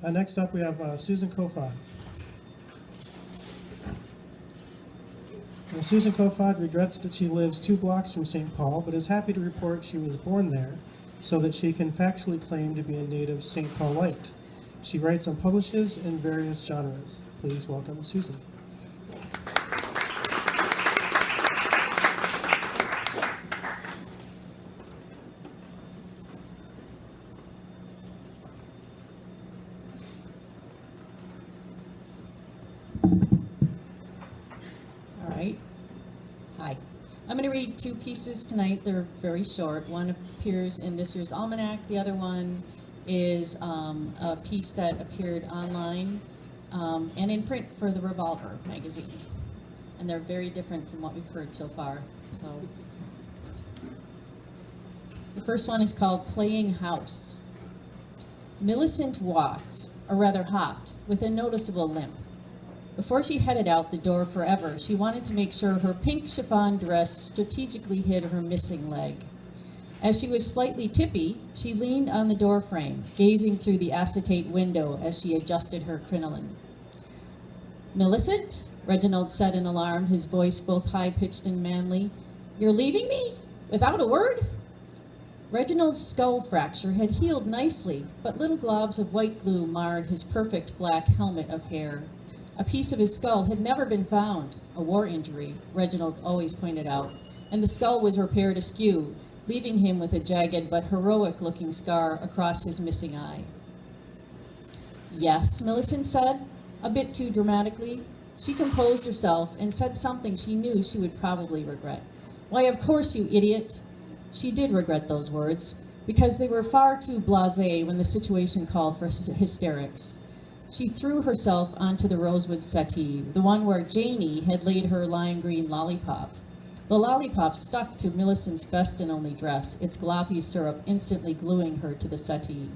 Next up, we have Susan Koefod. Susan Koefod regrets that she lives 2 blocks from St. Paul, but is happy to report she was born there so that she can factually claim to be a native St. Paulite. She writes and publishes in various genres. Please welcome Susan. I'm going to read 2 pieces tonight. They're very short. One appears in this year's almanac. The other one is a piece that appeared online and in print for the Revolver magazine. And they're very different from what we've heard so far. So the first one is called Playing House. Millicent walked, or rather hopped, with a noticeable limp. Before she headed out the door forever, she wanted to make sure her pink chiffon dress strategically hid her missing leg. As she was slightly tippy, she leaned on the door frame, gazing through the acetate window as she adjusted her crinoline. "Millicent," Reginald said in alarm, his voice both high-pitched and manly. "You're leaving me? Without a word?" Reginald's skull fracture had healed nicely, but little globs of white glue marred his perfect black helmet of hair. A piece of his skull had never been found, a war injury, Reginald always pointed out, and the skull was repaired askew, leaving him with a jagged but heroic-looking scar across his missing eye. "Yes," Millicent said, a bit too dramatically. She composed herself and said something she knew she would probably regret. "Why, of course, you idiot." She did regret those words, because they were far too blasé when the situation called for hysterics. She threw herself onto the rosewood settee, the one where Janie had laid her lime green lollipop. The lollipop stuck to Millicent's best and only dress, its gloppy syrup instantly gluing her to the settee.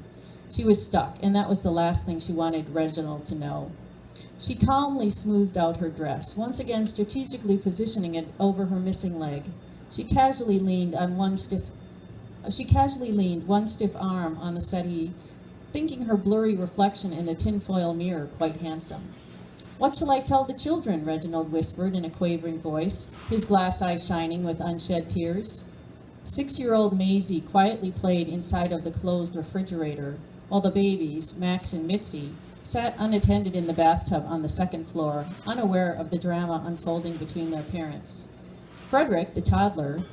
She was stuck, and that was the last thing she wanted Reginald to know. She calmly smoothed out her dress, once again strategically positioning it over her missing leg. She casually leaned one stiff arm on the settee, thinking her blurry reflection in the tinfoil mirror quite handsome. "What shall I tell the children?" Reginald whispered in a quavering voice, his glass eyes shining with unshed tears. 6-year-old Maisie quietly played inside of the closed refrigerator, while the babies, Max and Mitzi, sat unattended in the bathtub on the 2nd floor, unaware of the drama unfolding between their parents. Frederick, the toddler,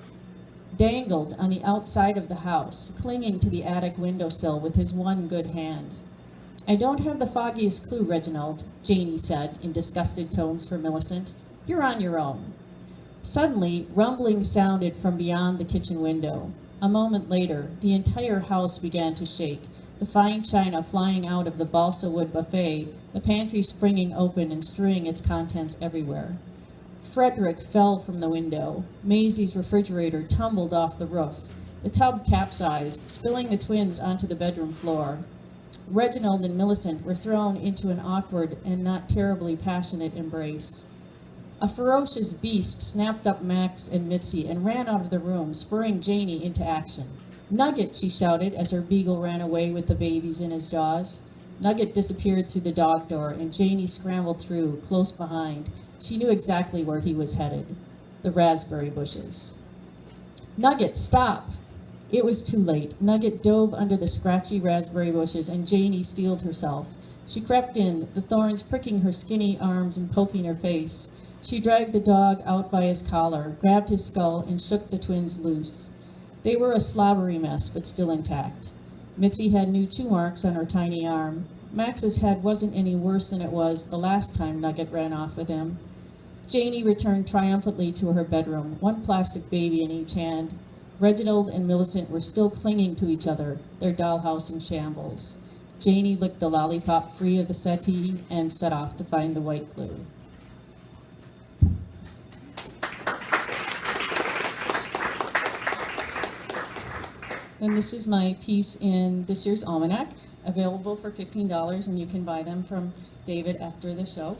dangled on the outside of the house, clinging to the attic windowsill with his one good hand. "I don't have the foggiest clue, Reginald," Janie said in disgusted tones for Millicent. "You're on your own." Suddenly, rumbling sounded from beyond the kitchen window. A moment later, the entire house began to shake, the fine china flying out of the balsa wood buffet, the pantry springing open and strewing its contents everywhere. Frederick fell from the window. Maisie's refrigerator tumbled off the roof. The tub capsized, spilling the twins onto the bedroom floor. Reginald and Millicent were thrown into an awkward and not terribly passionate embrace. A ferocious beast snapped up Max and Mitzi and ran out of the room, spurring Janie into action. "Nugget," she shouted as her beagle ran away with the babies in his jaws. Nugget disappeared through the dog door, and Janie scrambled through, close behind. She knew exactly where he was headed, the raspberry bushes. "Nugget, stop!" It was too late. Nugget dove under the scratchy raspberry bushes, and Janie steeled herself. She crept in, the thorns pricking her skinny arms and poking her face. She dragged the dog out by his collar, grabbed his skull, and shook the twins loose. They were a slobbery mess, but still intact. Mitzi had new chew marks on her tiny arm. Max's head wasn't any worse than it was the last time Nugget ran off with him. Janie returned triumphantly to her bedroom, one plastic baby in each hand. Reginald and Millicent were still clinging to each other, their dollhouse in shambles. Janie licked the lollipop free of the settee and set off to find the white glue. And this is my piece in this year's almanac, available for $15, and you can buy them from David after the show.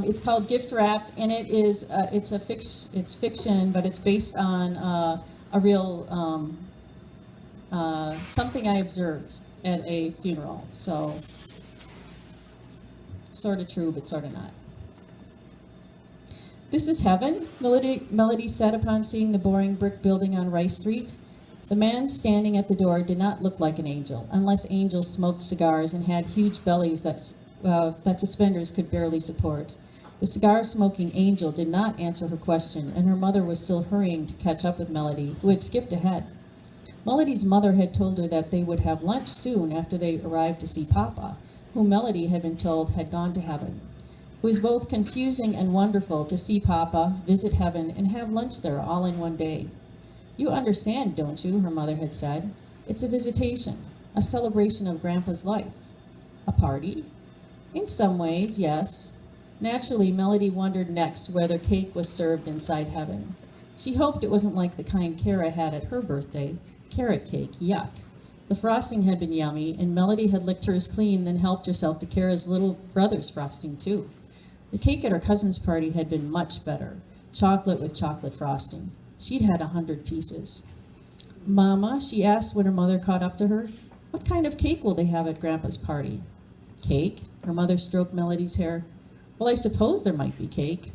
It's called Gift Wrapped, and it's fiction, but it's based on a real something I observed at a funeral. So, sort of true, but sort of not. "This is heaven," Melody said upon seeing the boring brick building on Rice Street. The man standing at the door did not look like an angel, unless angels smoked cigars and had huge bellies that suspenders could barely support. The cigar-smoking angel did not answer her question, and her mother was still hurrying to catch up with Melody, who had skipped ahead. Melody's mother had told her that they would have lunch soon after they arrived to see Papa, whom Melody had been told had gone to heaven. It was both confusing and wonderful to see Papa, visit heaven, and have lunch there all in one day. "You understand, don't you?" her mother had said. "It's a visitation, a celebration of Grandpa's life." "A party?" "In some ways, yes." Naturally, Melody wondered next whether cake was served inside heaven. She hoped it wasn't like the kind Kara had at her birthday. Carrot cake, yuck. The frosting had been yummy, and Melody had licked hers clean, then helped herself to Kara's little brother's frosting, too. The cake at her cousin's party had been much better, chocolate with chocolate frosting. She'd had 100 pieces. "Mama," she asked when her mother caught up to her, "what kind of cake will they have at Grandpa's party?" "Cake?" Her mother stroked Melody's hair. "Well, I suppose there might be cake."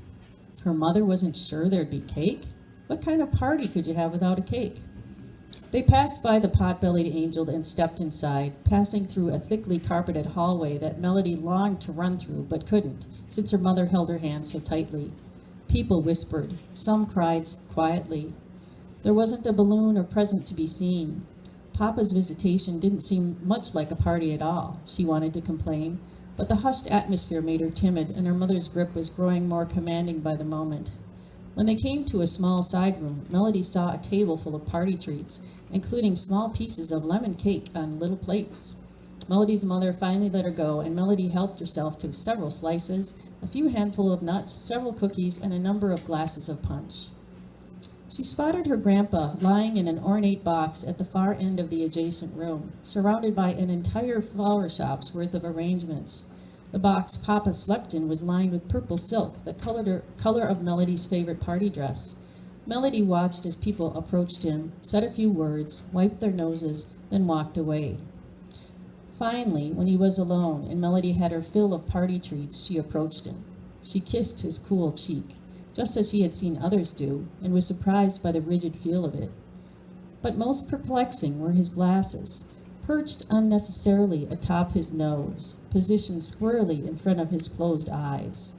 Her mother wasn't sure there'd be cake? What kind of party could you have without a cake? They passed by the pot-bellied angel and stepped inside, passing through a thickly carpeted hallway that Melody longed to run through but couldn't, since her mother held her hand so tightly. People whispered. Some cried quietly. There wasn't a balloon or present to be seen. Papa's visitation didn't seem much like a party at all, she wanted to complain, but the hushed atmosphere made her timid, and her mother's grip was growing more commanding by the moment. When they came to a small side room, Melody saw a table full of party treats, including small pieces of lemon cake on little plates. Melody's mother finally let her go, and Melody helped herself to several slices, a few handfuls of nuts, several cookies, and a number of glasses of punch. She spotted her grandpa lying in an ornate box at the far end of the adjacent room, surrounded by an entire flower shop's worth of arrangements. The box Papa slept in was lined with purple silk, the color of Melody's favorite party dress. Melody watched as people approached him, said a few words, wiped their noses, then walked away. Finally, when he was alone and Melody had her fill of party treats, she approached him. She kissed his cool cheek, just as she had seen others do, and was surprised by the rigid feel of it. But most perplexing were his glasses, perched unnecessarily atop his nose, positioned squarely in front of his closed eyes.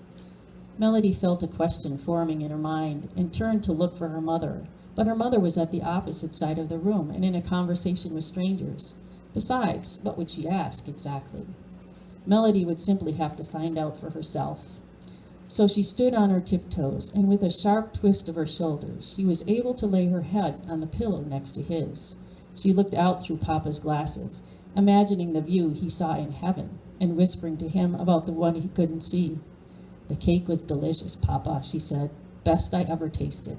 Melody felt a question forming in her mind and turned to look for her mother, but her mother was at the opposite side of the room and in a conversation with strangers. Besides, what would she ask exactly? Melody would simply have to find out for herself. So she stood on her tiptoes, and with a sharp twist of her shoulders, she was able to lay her head on the pillow next to his. She looked out through Papa's glasses, imagining the view he saw in heaven, and whispering to him about the one he couldn't see. "The cake was delicious, Papa," she said. "Best I ever tasted."